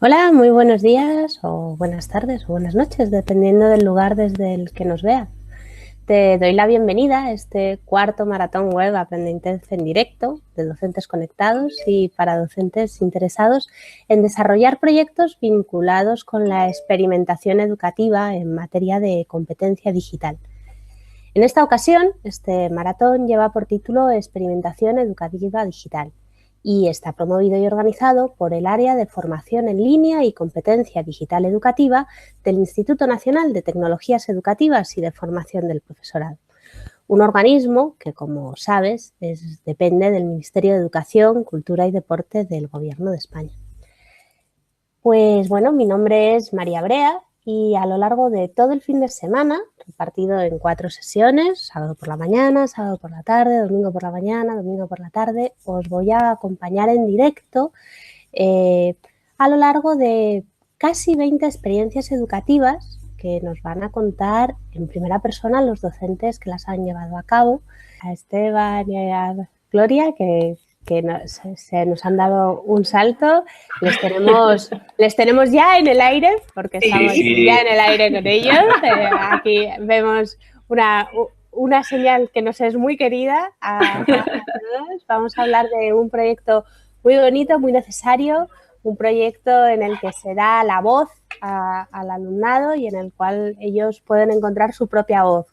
Hola, muy buenos días o buenas tardes o buenas noches, dependiendo del lugar desde el que nos vea. Te doy la bienvenida a este cuarto maratón web Aprende en directo de docentes conectados y para docentes interesados en desarrollar proyectos vinculados con la experimentación educativa en materia de competencia digital. En esta ocasión, este maratón lleva por título Experimentación Educativa Digital y está promovido y organizado por el Área de Formación en Línea y Competencia Digital Educativa del Instituto Nacional de Tecnologías Educativas y de Formación del Profesorado. Un organismo que, como sabes, depende del Ministerio de Educación, Cultura y Deporte del Gobierno de España. Pues bueno, mi nombre es María Brea y a lo largo de todo el fin de semana, repartido en 4 sesiones, sábado por la mañana, sábado por la tarde, domingo por la mañana, domingo por la tarde, os voy a acompañar en directo a lo largo de casi 20 experiencias educativas que nos van a contar en primera persona los docentes que las han llevado a cabo, a Esteban y a Gloria, que se nos han dado un salto. Les tenemos ya en el aire, porque estamos ya en el aire con ellos. Aquí vemos una señal que nos es muy querida a todos. Vamos a hablar de un proyecto muy bonito, muy necesario, un proyecto en el que se da la voz al alumnado y en el cual ellos pueden encontrar su propia voz,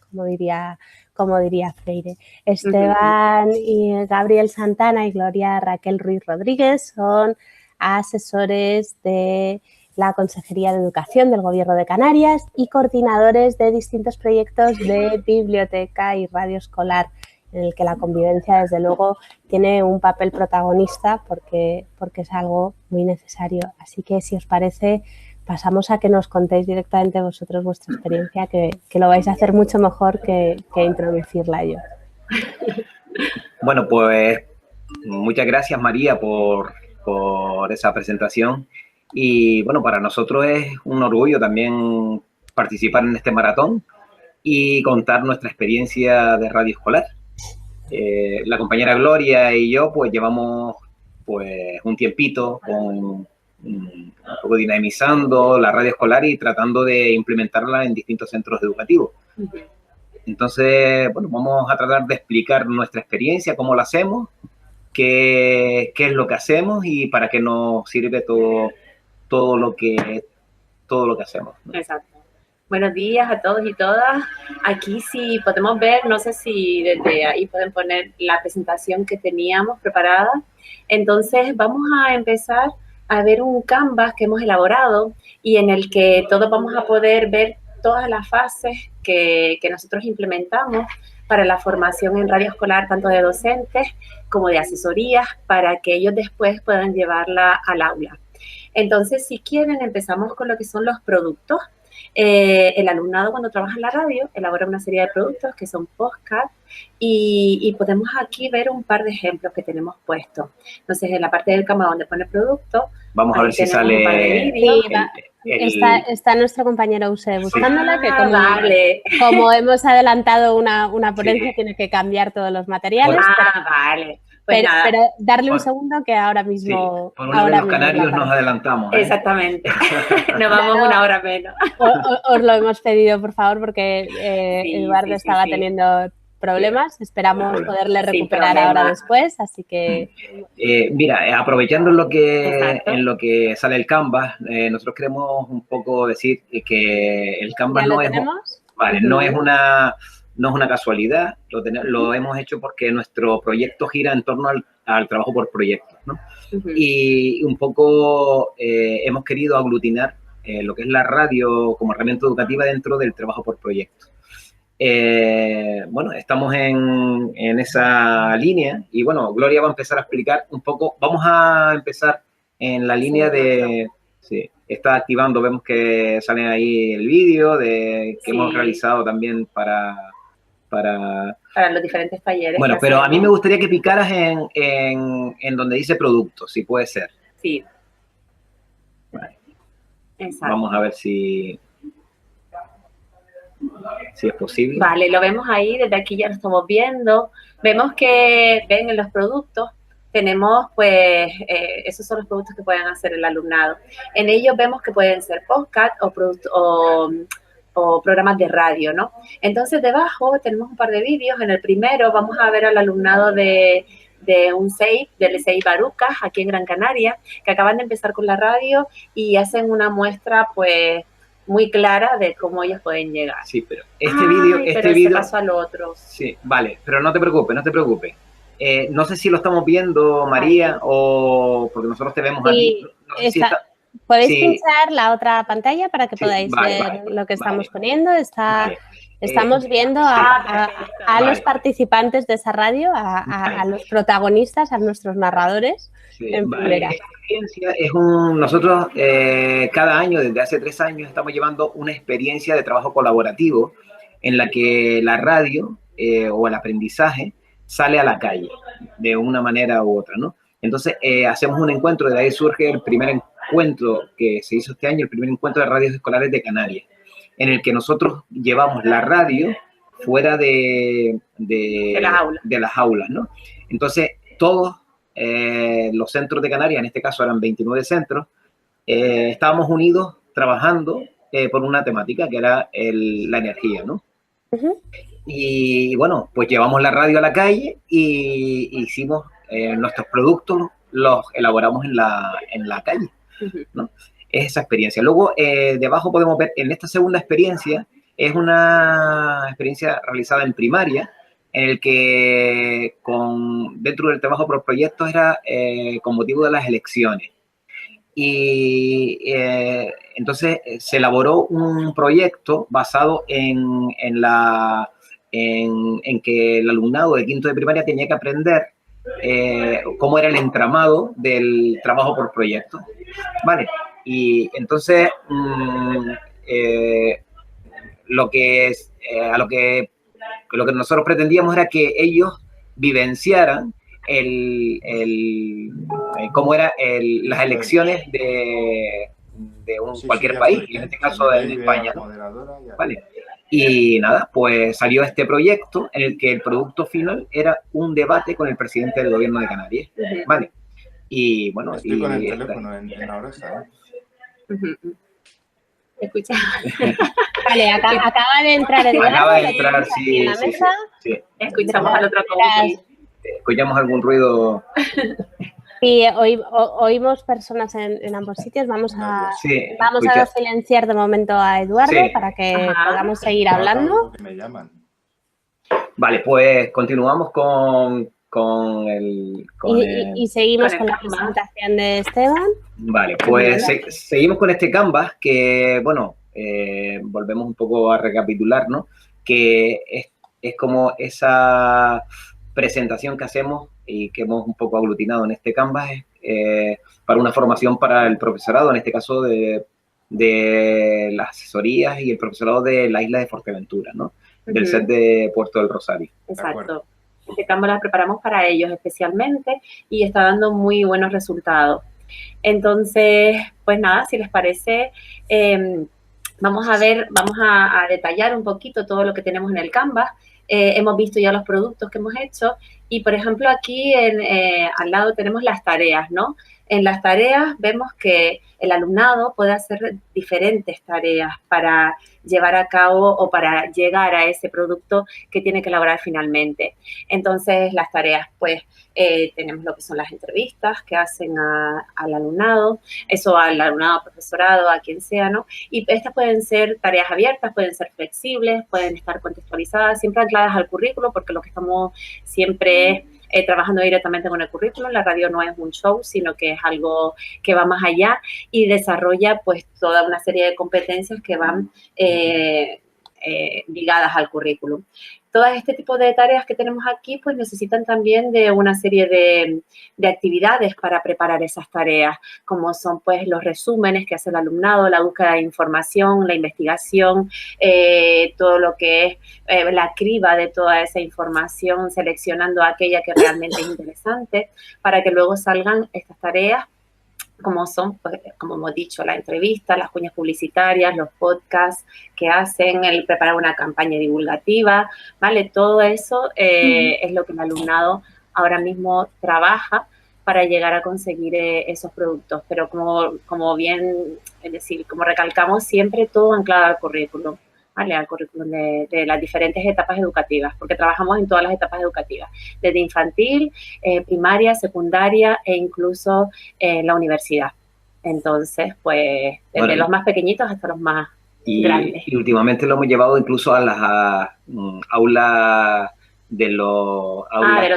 como diría Freire. Esteban y Gabriel Santana y Gloria Raquel Ruiz Rodríguez son asesores de la Consejería de Educación del Gobierno de Canarias y coordinadores de distintos proyectos de biblioteca y radio escolar, en el que la convivencia, desde luego, tiene un papel protagonista porque es algo muy necesario. Así que, si os parece, pasamos a que nos contéis directamente vosotros vuestra experiencia, que lo vais a hacer mucho mejor que introducirla yo. Bueno, pues muchas gracias, María, por esa presentación. Y bueno, para nosotros es un orgullo también participar en este maratón y contar nuestra experiencia de radio escolar. La compañera Gloria y yo pues llevamos pues un tiempito un poco dinamizando la radio escolar y tratando de implementarla en distintos centros educativos. Entonces, bueno, vamos a tratar de explicar nuestra experiencia, cómo lo hacemos, qué es lo que hacemos y para qué nos sirve todo lo que hacemos, ¿no? Exacto. Buenos días a todos y todas. Aquí sí podemos ver, no sé si desde ahí pueden poner la presentación que teníamos preparada. Entonces vamos a empezar a ver un Canvas que hemos elaborado y en el que todos vamos a poder ver todas las fases que nosotros implementamos para la formación en radio escolar, tanto de docentes como de asesorías, para que ellos después puedan llevarla al aula. Entonces, si quieren, empezamos con lo que son los productos. El alumnado, cuando trabaja en la radio, elabora una serie de productos que son podcasts y podemos aquí ver un par de ejemplos que tenemos puestos. Entonces, en la parte del Canvas donde pone producto, vamos a ver si sale un par de vídeos. Está nuestro compañero Use buscándola, que vale. como hemos adelantado una ponencia, tiene que cambiar todos los materiales. Vale. Pues pero darle un segundo, que ahora mismo... Sí, por uno de los canarios nos adelantamos. Exactamente. Nos vamos una hora menos. Os lo hemos pedido, por favor, porque Eduardo estaba teniendo problemas. Esperamos poderle recuperar ahora después, así que... Mira, aprovechando en lo que sale el Canvas, nosotros queremos un poco decir que el Canvas no es una casualidad, lo hemos hecho porque nuestro proyecto gira en torno al trabajo por proyectos, ¿no? Y un poco hemos querido aglutinar lo que es la radio como herramienta educativa dentro del trabajo por proyectos. Bueno, estamos en esa línea y bueno, Gloria va a empezar a explicar un poco. Vamos a empezar en la línea de... Sí, está activando, vemos que sale ahí el vídeo que hemos realizado también para los diferentes talleres. Bueno, pero a mí me gustaría que picaras en donde dice productos, si puede ser. Sí. Vale. Exacto. Vamos a ver si es posible. Vale, lo vemos ahí, desde aquí ya lo estamos viendo. Vemos que ven en los productos tenemos, pues, esos son los productos que pueden hacer el alumnado. En ellos vemos que pueden ser podcast o programas de radio, ¿no? Entonces, debajo tenemos un par de vídeos. En el primero vamos a ver al alumnado de un CEIP, del CEIP Arucas, aquí en Gran Canaria, que acaban de empezar con la radio y hacen una muestra, pues, muy clara de cómo ellos pueden llegar. Sí, pero este vídeo pasó al otro. Sí, vale, pero no te preocupes, no te preocupes. No sé si lo estamos viendo, María, o porque nosotros te vemos aquí. No sé si podéis pinchar la otra pantalla para que podáis ver lo que estamos poniendo. Estamos viendo a los participantes de esa radio, a los protagonistas, a nuestros narradores. En primera. Esta experiencia es nosotros cada año, desde hace 3 años, estamos llevando una experiencia de trabajo colaborativo en la que la radio o el aprendizaje sale a la calle de una manera u otra, ¿no? Entonces, hacemos un encuentro, de ahí surge el primer encuentro que se hizo este año, el primer encuentro de radios escolares de Canarias, en el que nosotros llevamos la radio fuera de las aulas, ¿no? Entonces, todos los centros de Canarias, en este caso eran 29 centros, estábamos unidos trabajando por una temática que era la energía, ¿no? Uh-huh. Y bueno, pues llevamos la radio a la calle y hicimos nuestros productos, los elaboramos en la calle, ¿no? Es esa experiencia. Luego, debajo podemos ver, en esta segunda experiencia, es una experiencia realizada en primaria, en el que dentro del trabajo por proyectos era con motivo de las elecciones. Y entonces se elaboró un proyecto basado en que el alumnado de quinto de primaria tenía que aprender cómo era el entramado del trabajo por proyecto. Vale, y entonces lo que nosotros pretendíamos era que ellos vivenciaran cómo eran las elecciones de cualquier país, y en este caso en España, ¿no? Vale. Y nada, pues salió este proyecto en el que el producto final era un debate con el presidente del gobierno de Canarias. Vale. Y bueno, estoy con el teléfono en la oreja, ¿eh? Escucha. Vale, acaba de entrar Eduardo. Acaba de entrar, sí, en la mesa. Sí. Escuchamos al otro coach. Escuchamos algún ruido. Y oímos personas en ambos sitios. Vamos a silenciar de momento a Eduardo para que podamos seguir hablando. Me llaman. Vale, pues continuamos y seguimos con la presentación de Esteban. Vale, pues seguimos con este Canvas que, bueno, volvemos un poco a recapitular, ¿no? Que es como esa presentación que hacemos y que hemos un poco aglutinado en este Canvas para una formación para el profesorado, en este caso de las asesorías y el profesorado de la isla de Fuerteventura, ¿no? Del set de Puerto del Rosario. Exacto. Este Canvas la preparamos para ellos especialmente y está dando muy buenos resultados. Entonces, pues nada, si les parece, vamos a detallar un poquito todo lo que tenemos en el Canvas. Hemos visto ya los productos que hemos hecho y, por ejemplo, aquí al lado tenemos las tareas, ¿no? En las tareas vemos que el alumnado puede hacer diferentes tareas para llevar a cabo o para llegar a ese producto que tiene que elaborar finalmente. Entonces, las tareas, pues, tenemos lo que son las entrevistas que hacen al alumnado, eso al alumnado, profesorado, a quien sea, ¿no? Y estas pueden ser tareas abiertas, pueden ser flexibles, pueden estar contextualizadas, siempre ancladas al currículo, porque lo que estamos siempre trabajando directamente con el currículum. La radio no es un show, sino que es algo que va más allá y desarrolla pues toda una serie de competencias que van ligadas al currículum. Todo este tipo de tareas que tenemos aquí pues necesitan también de una serie de actividades para preparar esas tareas, como son pues los resúmenes que hace el alumnado, la búsqueda de información, la investigación, todo lo que es la criba de toda esa información, seleccionando aquella que realmente es interesante para que luego salgan estas tareas como son, pues, como hemos dicho, la entrevista, las cuñas publicitarias, los podcasts que hacen, el preparar una campaña divulgativa, ¿vale? Todo eso es lo que el alumnado ahora mismo trabaja para llegar a conseguir esos productos. Pero como bien, es decir, como recalcamos siempre, todo anclado al currículum, ¿vale? Al currículum de las diferentes etapas educativas, porque trabajamos en todas las etapas educativas, desde infantil, primaria, secundaria e incluso la universidad. Entonces, pues, desde los más pequeñitos hasta los más grandes. Y últimamente lo hemos llevado incluso a las aulas de los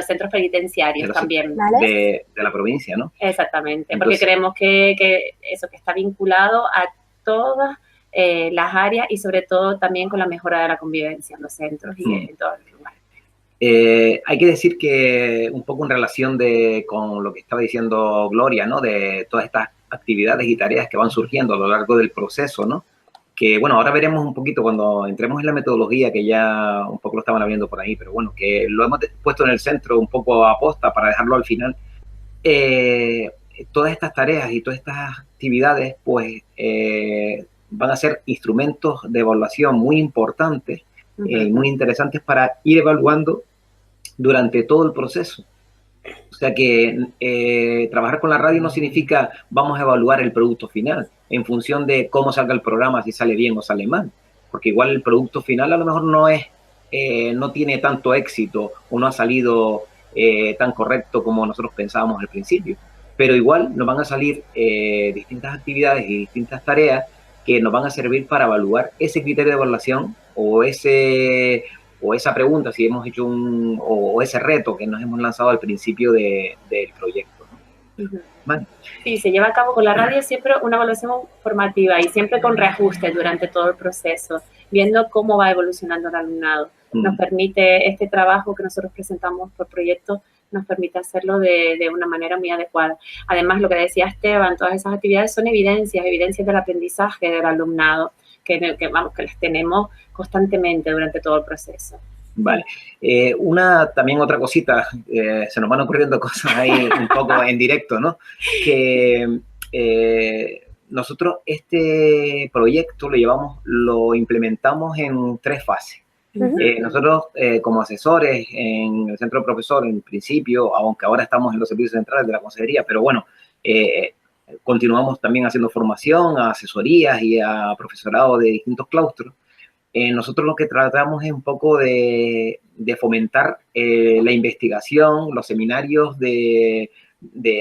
centros penitenciarios también. De la provincia, ¿no? Exactamente, entonces, porque creemos que eso que está vinculado a todas las áreas y sobre todo también con la mejora de la convivencia en los centros y en todos los lugares. Hay que decir que un poco en relación con lo que estaba diciendo Gloria, ¿no? De todas estas actividades y tareas que van surgiendo a lo largo del proceso, ¿no? Que, bueno, ahora veremos un poquito cuando entremos en la metodología, que ya un poco lo estaban hablando por ahí, pero bueno, que lo hemos puesto en el centro un poco a posta para dejarlo al final. Todas estas tareas y todas estas actividades, pues, van a ser instrumentos de evaluación muy importantes, muy interesantes para ir evaluando durante todo el proceso. O sea que trabajar con la radio no significa vamos a evaluar el producto final en función de cómo salga el programa, si sale bien o sale mal, porque igual el producto final a lo mejor no tiene tanto éxito o no ha salido tan correcto como nosotros pensábamos al principio, pero igual nos van a salir distintas actividades y distintas tareas que nos van a servir para evaluar ese criterio de evaluación o esa pregunta, si hemos hecho o ese reto que nos hemos lanzado al principio del proyecto, ¿no? Vale. Sí, se lleva a cabo con la radio siempre una evaluación formativa y siempre con reajustes durante todo el proceso, viendo cómo va evolucionando el alumnado. Nos permite este trabajo que nosotros presentamos por proyecto, nos permite hacerlo de una manera muy adecuada. Además, lo que decía Esteban, todas esas actividades son evidencias del aprendizaje del alumnado, que las tenemos constantemente durante todo el proceso. Vale. También otra cosita, se nos van ocurriendo cosas ahí un poco en directo, ¿no? Que nosotros este proyecto lo implementamos en 3 fases. Nosotros como asesores en el centro de profesor, en principio, aunque ahora estamos en los servicios centrales de la consejería, pero bueno, continuamos también haciendo formación a asesorías y a profesorado de distintos claustros. Nosotros lo que tratamos es un poco de fomentar la investigación, los seminarios de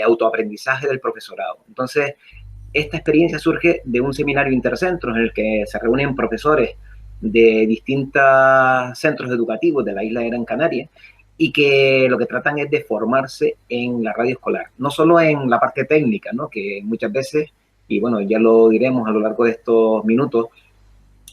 autoaprendizaje del profesorado. Entonces, esta experiencia surge de un seminario intercentros en el que se reúnen profesores de distintos centros educativos de la isla de Gran Canaria y que lo que tratan es de formarse en la radio escolar, no solo en la parte técnica, ¿no? Que muchas veces, y bueno, ya lo diremos a lo largo de estos minutos,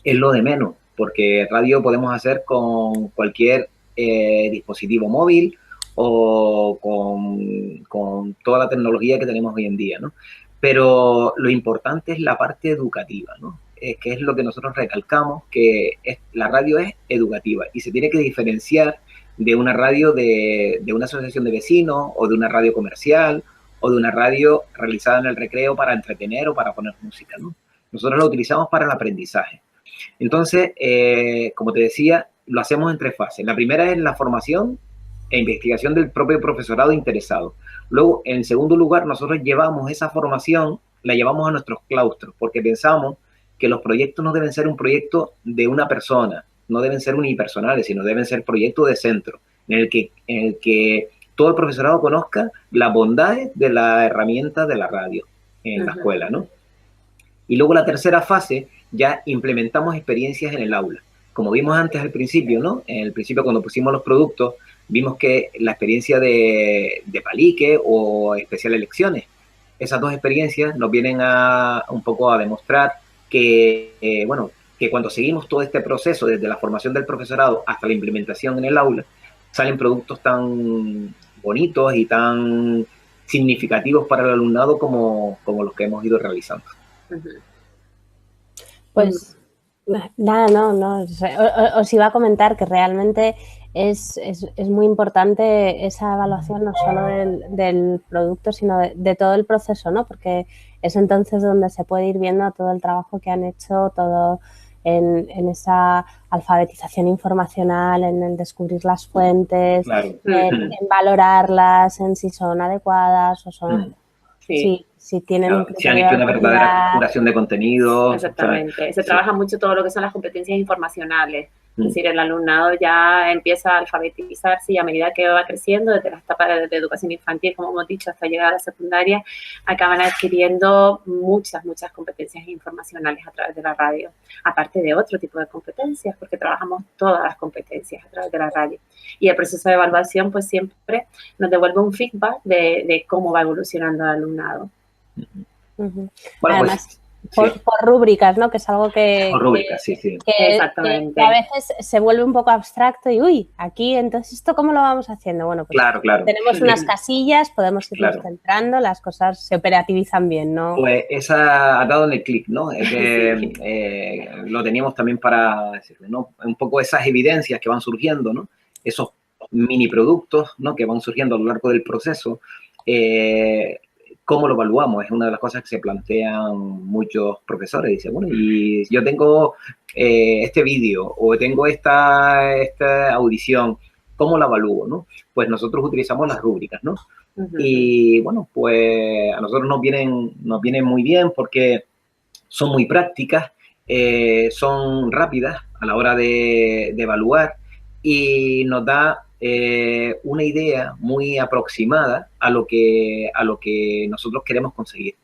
es lo de menos, porque radio podemos hacer con cualquier dispositivo móvil o con toda la tecnología que tenemos hoy en día, ¿no? Pero lo importante es la parte educativa, ¿no? Que es lo que nosotros recalcamos, que la radio es educativa y se tiene que diferenciar de una radio de una asociación de vecinos o de una radio comercial o de una radio realizada en el recreo para entretener o para poner música, ¿no? Nosotros lo utilizamos para el aprendizaje. Entonces, como te decía, lo hacemos en 3 fases. La primera es la formación e investigación del propio profesorado interesado. Luego, en segundo lugar, nosotros llevamos esa formación, la llevamos a nuestros claustros, porque pensamos que los proyectos no deben ser un proyecto de una persona, no deben ser unipersonales, sino deben ser proyectos de centro, en el que todo el profesorado conozca las bondades de la herramienta de la radio en la escuela, ¿no? Y luego la tercera fase, ya implementamos experiencias en el aula. Como vimos antes al principio, ¿no? En el principio cuando pusimos los productos, vimos que la experiencia de Palique o especial elecciones, esas 2 experiencias nos vienen un poco a demostrar que, que cuando seguimos todo este proceso, desde la formación del profesorado hasta la implementación en el aula, salen productos tan bonitos y tan significativos para el alumnado como los que hemos ido realizando. Pues nada, no. Os iba a comentar que realmente es muy importante esa evaluación no solo del producto, sino de todo el proceso, ¿no? Porque es entonces donde se puede ir viendo todo el trabajo que han hecho, todo en esa alfabetización informacional, en el descubrir las fuentes, claro. en valorarlas, en si son adecuadas o son... Si tienen claro, un si han hecho una verdadera curación de contenidos. Exactamente. Se trabaja mucho todo lo que son las competencias informacionales. Es decir, el alumnado ya empieza a alfabetizarse y a medida que va creciendo, desde la etapa de educación infantil, como hemos dicho, hasta llegar a la secundaria, acaban adquiriendo muchas competencias informacionales a través de la radio, aparte de otro tipo de competencias, porque trabajamos todas las competencias a través de la radio. Y el proceso de evaluación, pues siempre nos devuelve un feedback de cómo va evolucionando el alumnado. Bueno, además, pues, por rúbricas, ¿no? Que es algo que, rúbricas, exactamente. Que a veces se vuelve un poco abstracto y, uy, aquí, entonces, ¿esto cómo lo vamos haciendo? Bueno, pues claro. tenemos unas casillas, podemos irnos centrando, las cosas se operativizan bien, ¿no? Pues esa ha dado en el clic, ¿no? Es que lo teníamos también para decirlo, ¿no? Un poco esas evidencias que van surgiendo, ¿no? Esos mini productos, ¿no? Que van surgiendo a lo largo del proceso. ¿Cómo lo evaluamos? Es una de las cosas que se plantean muchos profesores. Dicen, bueno, y yo tengo este vídeo o tengo esta audición, ¿cómo la evalúo, no? Pues nosotros utilizamos las rúbricas, ¿no? Y bueno, pues a nosotros nos vienen muy bien porque son muy prácticas, son rápidas a la hora de evaluar y nos da una idea muy aproximada a lo que nosotros queremos conseguir.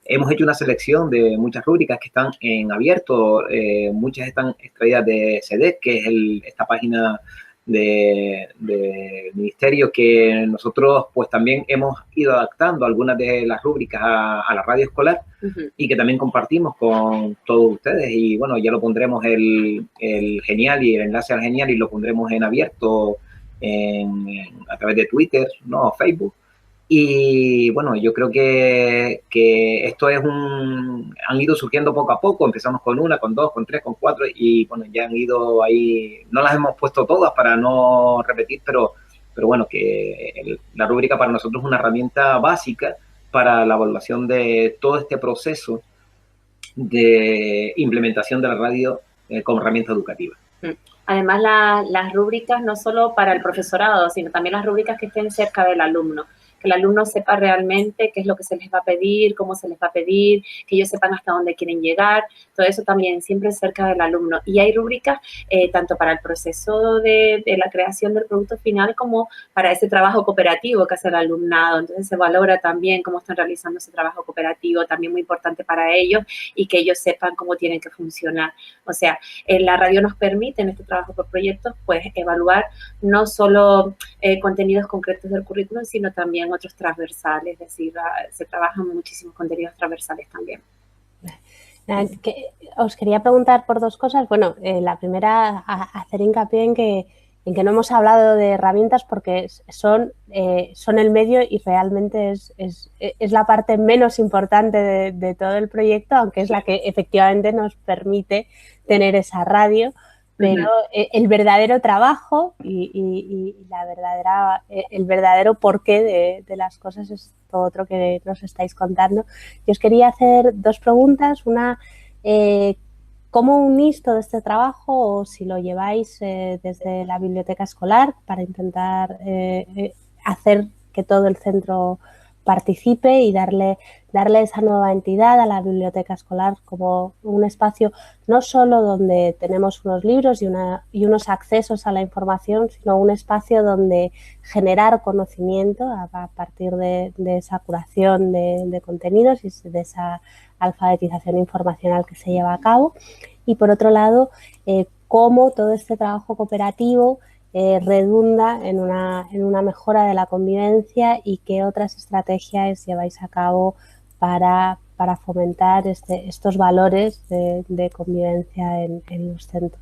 Hemos hecho una selección de muchas rúbricas que están en abierto, muchas están extraídas de CEDEC, que es esta página del ministerio, que nosotros pues también hemos ido adaptando algunas de las rúbricas a la radio escolar y que también compartimos con todos ustedes. Y bueno, ya lo pondremos el Genial y el enlace al Genial y lo pondremos en abierto a través de Twitter, ¿no? Facebook. Y bueno, yo creo que esto es han ido surgiendo poco a poco. Empezamos con una, con dos, con tres, con cuatro y bueno, ya han ido ahí. No las hemos puesto todas para no repetir, pero bueno, que la rúbrica para nosotros es una herramienta básica para la evaluación de todo este proceso de implementación de la radio como herramienta educativa. Además, las rúbricas no solo para el profesorado, sino también las rúbricas que estén cerca del alumno. Que el alumno sepa realmente qué es lo que se les va a pedir, cómo se les va a pedir, que ellos sepan hasta dónde quieren llegar, todo eso también siempre cerca del alumno. Y hay rúbricas tanto para el proceso de la creación del producto final como para ese trabajo cooperativo que hace el alumnado. Entonces se valora también cómo están realizando ese trabajo cooperativo, también muy importante para ellos y que ellos sepan cómo tienen que funcionar. O sea, la radio nos permite en este trabajo por proyectos pues evaluar no solo contenidos concretos del currículum, sino también otros transversales, es decir, se trabajan muchísimos contenidos transversales también. Os quería preguntar por dos cosas. Bueno, la primera, hacer hincapié en que no hemos hablado de herramientas porque son el medio y realmente es la parte menos importante de todo el proyecto, aunque es la que efectivamente nos permite tener esa radio. Pero el verdadero trabajo y el verdadero porqué de las cosas es todo otro que nos estáis contando. Yo os quería hacer dos preguntas. Una, ¿cómo unís todo este trabajo o si lo lleváis desde la biblioteca escolar para intentar hacer que todo el centro participe y darle esa nueva entidad a la biblioteca escolar como un espacio no solo donde tenemos unos libros y unos accesos a la información, sino un espacio donde generar conocimiento a partir de esa curación de contenidos y de esa alfabetización informacional que se lleva a cabo. Y por otro lado, cómo todo este trabajo cooperativo redunda en una mejora de la convivencia y qué otras estrategias lleváis a cabo para fomentar estos valores de convivencia en los centros.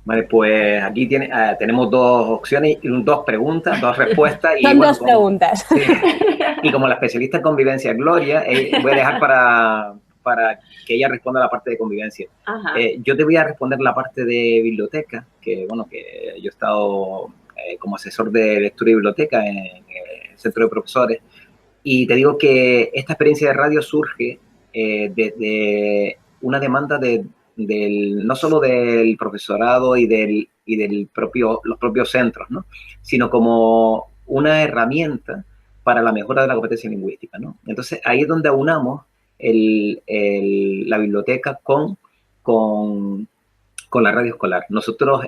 Vale, pues aquí tenemos dos opciones, dos preguntas, dos respuestas. Son dos preguntas. Sí, y como la especialista en convivencia, Gloria, voy a dejar para que ella responda la parte de convivencia. Yo te voy a responder la parte de biblioteca, que bueno, que yo he estado como asesor de lectura y biblioteca en el centro de profesores, y te digo que esta experiencia de radio surge desde una demanda de no solo del profesorado y los propios centros, ¿no? Sino como una herramienta para la mejora de la competencia lingüística, ¿no? Entonces, ahí es donde aunamos la biblioteca con la radio escolar. Nosotros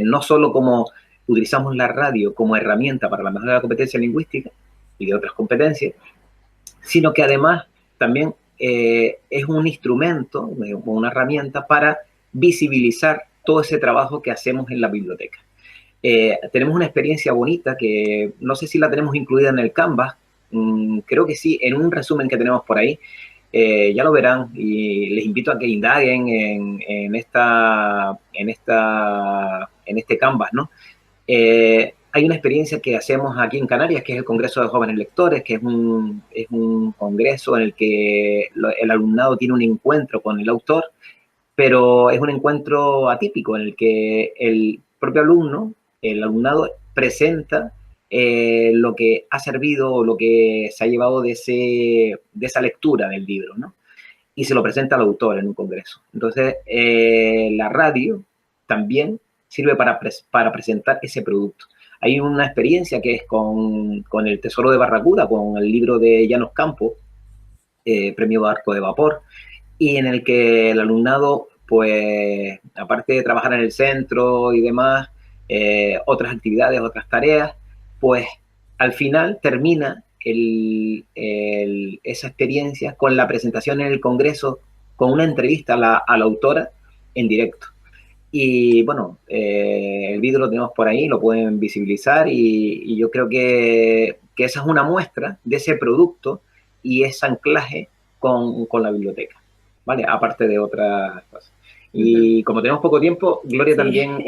no solo utilizamos la radio como herramienta para la mejora de la competencia lingüística y de otras competencias, sino que además también es un instrumento, una herramienta para visibilizar todo ese trabajo que hacemos en la biblioteca. Tenemos una experiencia bonita que no sé si la tenemos incluida en el Canvas, creo que sí, en un resumen que tenemos por ahí, ya lo verán y les invito a que indaguen en este Canvas, ¿no? Hay una experiencia que hacemos aquí en Canarias, que es el Congreso de Jóvenes Lectores, que es un congreso en el que el alumnado tiene un encuentro con el autor, pero es un encuentro atípico en el que el propio el alumnado presenta lo que ha servido o lo que se ha llevado de esa lectura del libro, ¿no? Y se lo presenta al autor en un congreso. Entonces, la radio también sirve para presentar ese producto. Hay una experiencia que es con El Tesoro de Barracuda, con el libro de Llanos Campos, Premio Barco de Vapor, y en el que el alumnado, pues, aparte de trabajar en el centro y demás, otras actividades, otras tareas, pues, al final termina esa experiencia con la presentación en el Congreso, con una entrevista a la autora en directo. Y bueno, el vídeo lo tenemos por ahí, lo pueden visibilizar y yo creo que esa es una muestra de ese producto y ese anclaje con la biblioteca, ¿vale? Aparte de otras cosas. Y como tenemos poco tiempo, Gloria, sí, también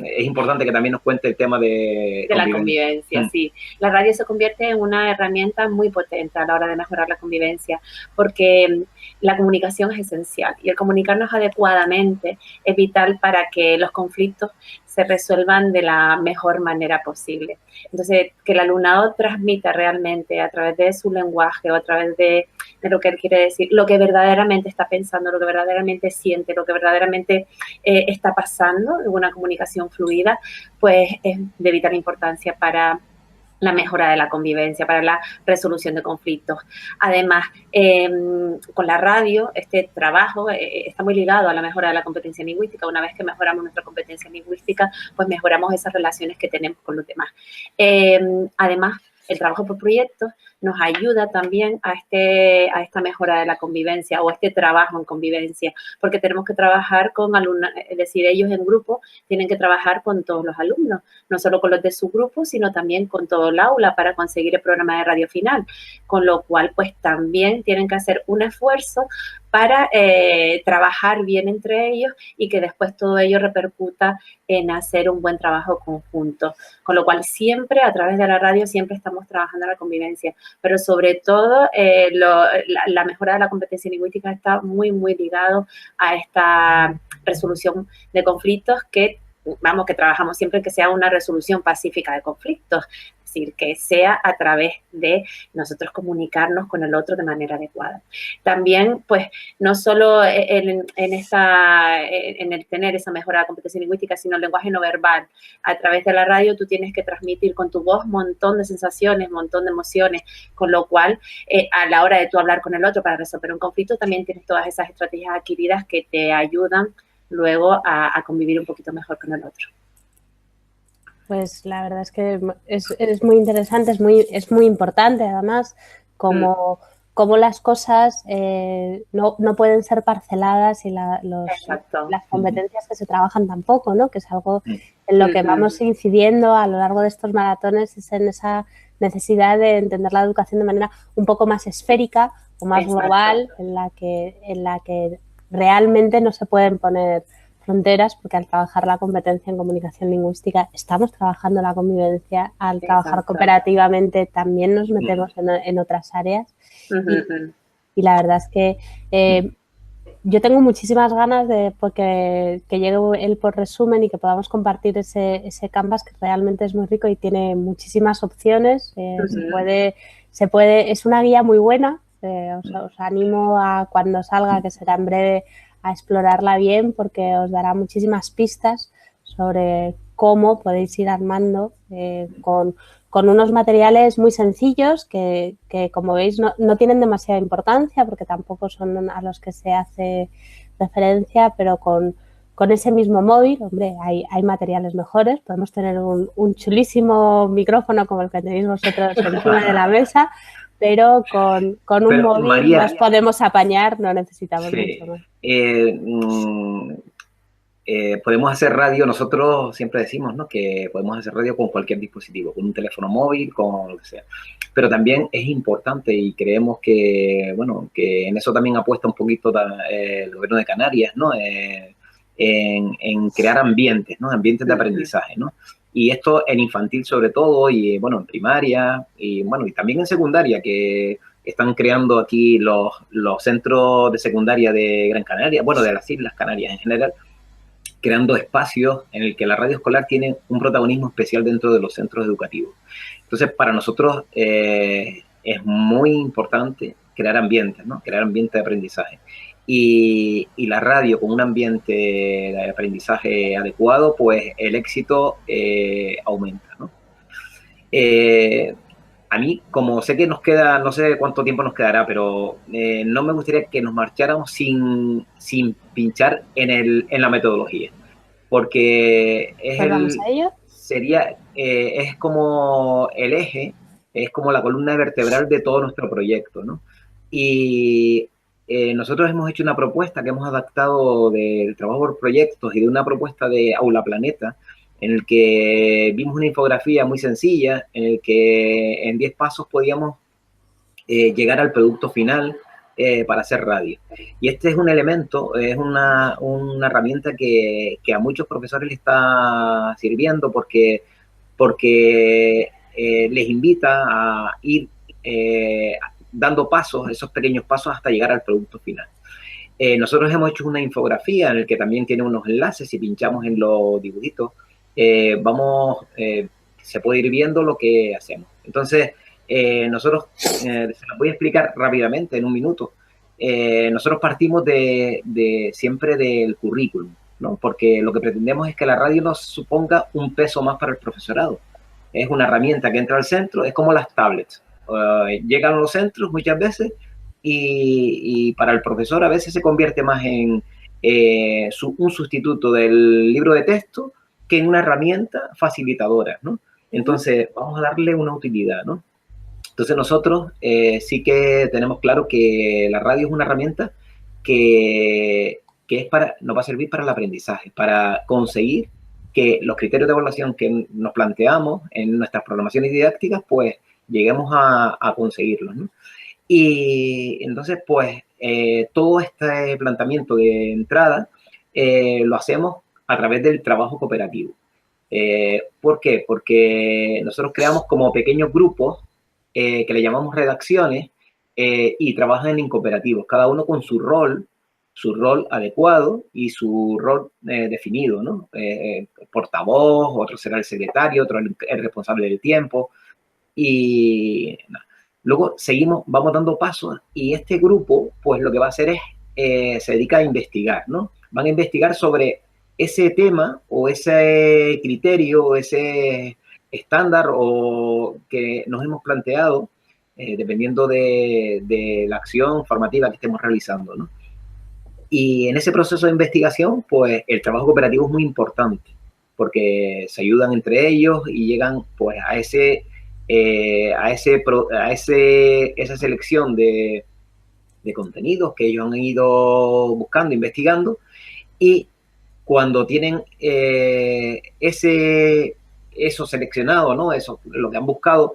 es importante que también nos cuente el tema de la convivencia, sí. La radio se convierte en una herramienta muy potente a la hora de mejorar la convivencia, porque la comunicación es esencial y el comunicarnos adecuadamente es vital para que los conflictos se resuelvan de la mejor manera posible. Entonces, que el alumnado transmita realmente a través de su lenguaje o a través de lo que él quiere decir, lo que verdaderamente está pensando, lo que verdaderamente siente, lo que verdaderamente está pasando en una comunicación fluida, pues es de vital importancia para la mejora de la convivencia, para la resolución de conflictos. Además, con la radio, este trabajo está muy ligado a la mejora de la competencia lingüística. Una vez que mejoramos nuestra competencia lingüística, pues mejoramos esas relaciones que tenemos con los demás. Además, el trabajo por proyectos nos ayuda también a esta mejora de la convivencia o este trabajo en convivencia, porque tenemos que trabajar con alumnos, es decir, ellos en grupo tienen que trabajar con todos los alumnos, no solo con los de su grupo, sino también con todo el aula para conseguir el programa de radio final, con lo cual pues también tienen que hacer un esfuerzo para trabajar bien entre ellos y que después todo ello repercuta en hacer un buen trabajo conjunto. Con lo cual siempre, a través de la radio, siempre estamos trabajando en la convivencia, pero sobre todo la mejora de la competencia lingüística está muy, muy ligado a esta resolución de conflictos que trabajamos siempre que sea una resolución pacífica de conflictos. Es decir, que sea a través de nosotros comunicarnos con el otro de manera adecuada. También, pues, no solo en el tener esa mejora de la competencia lingüística, sino el lenguaje no verbal. A través de la radio tú tienes que transmitir con tu voz un montón de sensaciones, un montón de emociones, con lo cual, a la hora de tú hablar con el otro para resolver un conflicto, también tienes todas esas estrategias adquiridas que te ayudan luego a convivir un poquito mejor con el otro. Pues la verdad es que es muy interesante, es muy importante además como las cosas no pueden ser parceladas y las competencias que se trabajan tampoco, ¿no? Que es algo en lo que vamos incidiendo a lo largo de estos maratones, es en esa necesidad de entender la educación de manera un poco más esférica o más global, en la que realmente no se pueden poner fronteras, porque al trabajar la competencia en comunicación lingüística estamos trabajando la convivencia, al trabajar cooperativamente también nos metemos en otras áreas y la verdad es que yo tengo muchísimas ganas de que llegue el por resumen y que podamos compartir ese Canvas que realmente es muy rico y tiene muchísimas opciones, se puede, es una guía muy buena. Os animo a cuando salga, que será en breve, a explorarla bien porque os dará muchísimas pistas sobre cómo podéis ir armando con unos materiales muy sencillos que como veis, no tienen demasiada importancia porque tampoco son a los que se hace referencia, pero con ese mismo móvil, hombre, hay materiales mejores. Podemos tener un chulísimo micrófono como el que tenéis vosotros encima de la mesa, pero con un móvil María, nos podemos apañar, no necesitamos mucho más. Podemos hacer radio, nosotros siempre decimos, ¿no?, que podemos hacer radio con cualquier dispositivo, con un teléfono móvil, con lo que sea. Pero también es importante y creemos que, bueno, que en eso también apuesta un poquito el gobierno de Canarias, ¿no?, en crear ambientes, ¿no?, ambientes de aprendizaje, ¿no? Y esto en infantil sobre todo, y bueno, en primaria, y bueno, y también en secundaria, que están creando aquí los centros de secundaria de Gran Canaria, bueno, de las Islas Canarias en general, creando espacios en el que la radio escolar tiene un protagonismo especial dentro de los centros educativos. Entonces, para nosotros es muy importante crear ambientes, ¿no?, crear ambientes de aprendizaje. Y la radio con un ambiente de aprendizaje adecuado, pues el éxito aumenta, ¿no? A mí, como sé que nos queda, no sé cuánto tiempo nos quedará, pero no me gustaría que nos marcháramos sin pinchar en la metodología, porque es como el eje, es como la columna vertebral de todo nuestro proyecto, ¿no? Y nosotros hemos hecho una propuesta que hemos adaptado del trabajo por proyectos y de una propuesta de Aula Planeta, en el que vimos una infografía muy sencilla, en el que en 10 pasos podíamos llegar al producto final para hacer radio. Y este es un elemento, es una herramienta que a muchos profesores les está sirviendo porque les invita a ir dando pasos, esos pequeños pasos hasta llegar al producto final. Nosotros hemos hecho una infografía en el que también tiene unos enlaces. Si pinchamos en los dibujitos, se puede ir viendo lo que hacemos. Entonces, nosotros, se los voy a explicar rápidamente en un minuto. Nosotros partimos siempre del currículum, ¿no? Porque lo que pretendemos es que la radio no suponga un peso más para el profesorado. Es una herramienta que entra al centro, es como las tablets. Llegan a los centros muchas veces y para el profesor a veces se convierte más en un sustituto del libro de texto que en una herramienta facilitadora, ¿no? Entonces, vamos a darle una utilidad, ¿no? Entonces, nosotros sí que tenemos claro que la radio es una herramienta que nos va a servir para el aprendizaje, para conseguir que los criterios de evaluación que nos planteamos en nuestras programaciones didácticas, pues, lleguemos a conseguirlos, ¿no? Y entonces, pues, todo este planteamiento de entrada lo hacemos a través del trabajo cooperativo. ¿Por qué? Porque nosotros creamos como pequeños grupos que le llamamos redacciones y trabajan en cooperativos, cada uno con su rol adecuado y su rol definido, ¿no? Portavoz, otro será el secretario, otro el responsable del tiempo. Y luego vamos dando pasos y este grupo, pues lo que va a hacer es, se dedica a investigar, ¿no? Van a investigar sobre ese tema o ese criterio o ese estándar o que nos hemos planteado dependiendo de la acción formativa que estemos realizando, ¿no? Y en ese proceso de investigación, pues el trabajo cooperativo es muy importante porque se ayudan entre ellos y llegan pues a esa selección de contenidos que ellos han ido buscando, investigando, y cuando tienen eso seleccionado, ¿no? Eso, lo que han buscado,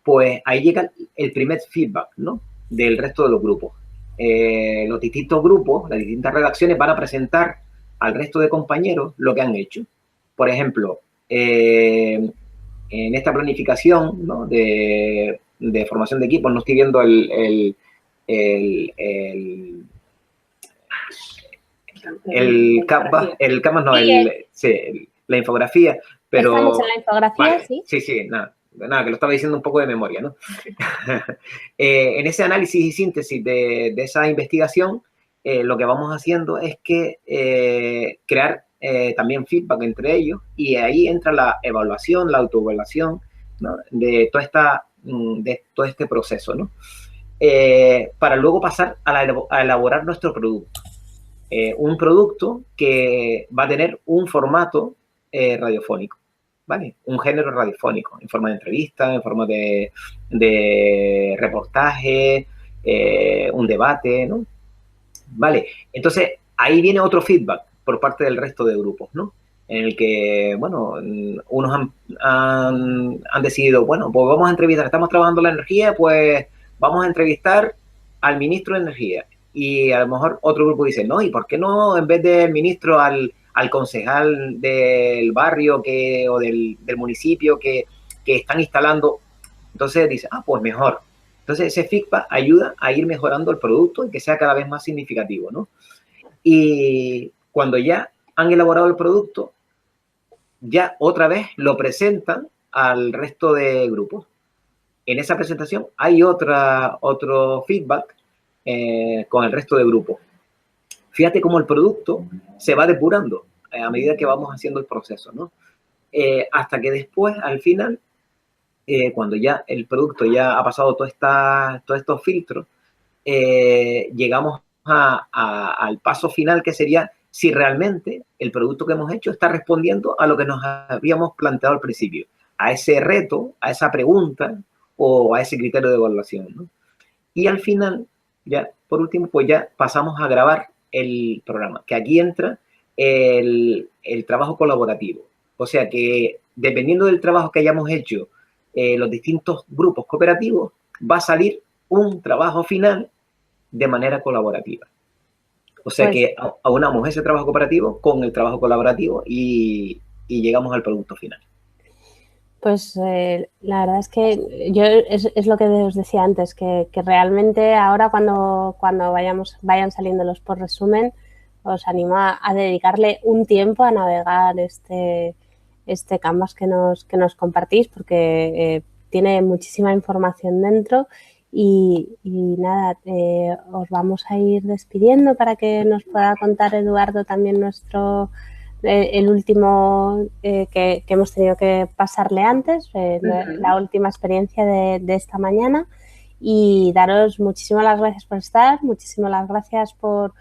pues ahí llega el primer feedback, ¿no?, del resto de los grupos. Los distintos grupos, las distintas redacciones van a presentar al resto de compañeros lo que han hecho. Por ejemplo, en esta planificación, ¿no?, de formación de equipos, no estoy viendo la infografía, pero... Estamos en la infografía, vale, sí. Sí, nada, que lo estaba diciendo un poco de memoria, ¿no? En ese análisis y síntesis de esa investigación, lo que vamos haciendo es que crear también feedback entre ellos, y ahí entra la evaluación, la autoevaluación, ¿no? de todo este proceso, ¿no? Para luego pasar a elaborar nuestro producto. Un producto que va a tener un formato radiofónico, ¿vale? Un género radiofónico, en forma de entrevista, en forma de reportaje, un debate, ¿no? Vale, entonces ahí viene otro feedback por parte del resto de grupos, ¿no? En el que, bueno, unos han decidido, bueno, pues vamos a entrevistar, estamos trabajando la energía, pues vamos a entrevistar al ministro de Energía. Y a lo mejor otro grupo dice, no, ¿y por qué no en vez del ministro al concejal del barrio o del municipio que están instalando? Entonces dice, pues mejor. Entonces ese feedback ayuda a ir mejorando el producto y que sea cada vez más significativo, ¿no? Y cuando ya han elaborado el producto, ya otra vez lo presentan al resto de grupos. En esa presentación hay otro feedback con el resto de grupos. Fíjate cómo el producto se va depurando a medida que vamos haciendo el proceso, ¿no? Hasta que después, al final, cuando ya el producto ya ha pasado todos estos filtros, llegamos al paso final, que sería si realmente el producto que hemos hecho está respondiendo a lo que nos habíamos planteado al principio, a ese reto, a esa pregunta o a ese criterio de evaluación, ¿no? Y al final, ya por último, pues ya pasamos a grabar el programa, que aquí entra el trabajo colaborativo. O sea que dependiendo del trabajo que hayamos hecho los distintos grupos cooperativos, va a salir un trabajo final de manera colaborativa. O sea que aunamos ese trabajo cooperativo con el trabajo colaborativo y llegamos al producto final. Pues la verdad es que yo es lo que os decía antes, que realmente ahora cuando vayan saliendo los post resumen, os animo a dedicarle un tiempo a navegar este canvas que nos compartís, porque tiene muchísima información dentro. Y nada, os vamos a ir despidiendo para que nos pueda contar Eduardo también el último que hemos tenido que pasarle antes, la última experiencia de esta mañana, y daros muchísimas las gracias por estar, muchísimas las gracias por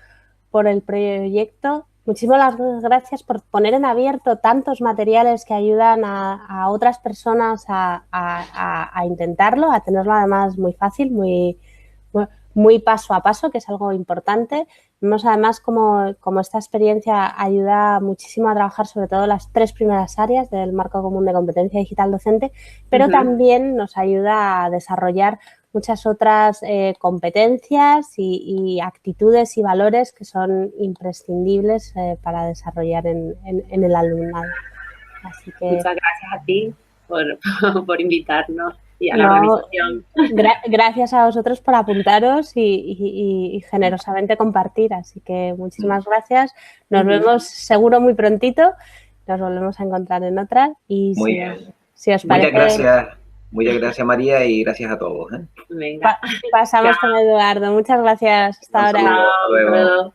el proyecto, muchísimas gracias por poner en abierto tantos materiales que ayudan a otras personas a intentarlo, a tenerlo además muy fácil, muy paso a paso, que es algo importante. Vemos además como esta experiencia ayuda muchísimo a trabajar sobre todo las 3 primeras áreas del Marco Común de Competencia Digital Docente, pero también nos ayuda a desarrollar muchas otras competencias y actitudes y valores que son imprescindibles para desarrollar en el alumnado. Así que, muchas gracias a ti por invitarnos y a la organización. Gracias a vosotros por apuntaros y generosamente compartir. Así que muchísimas gracias. Nos vemos seguro muy prontito. Nos volvemos a encontrar en otra. Y si os parece... Muchas gracias, María, y gracias a todos. Venga. Pasamos con Eduardo. Muchas gracias. Hasta ahora. Hasta luego.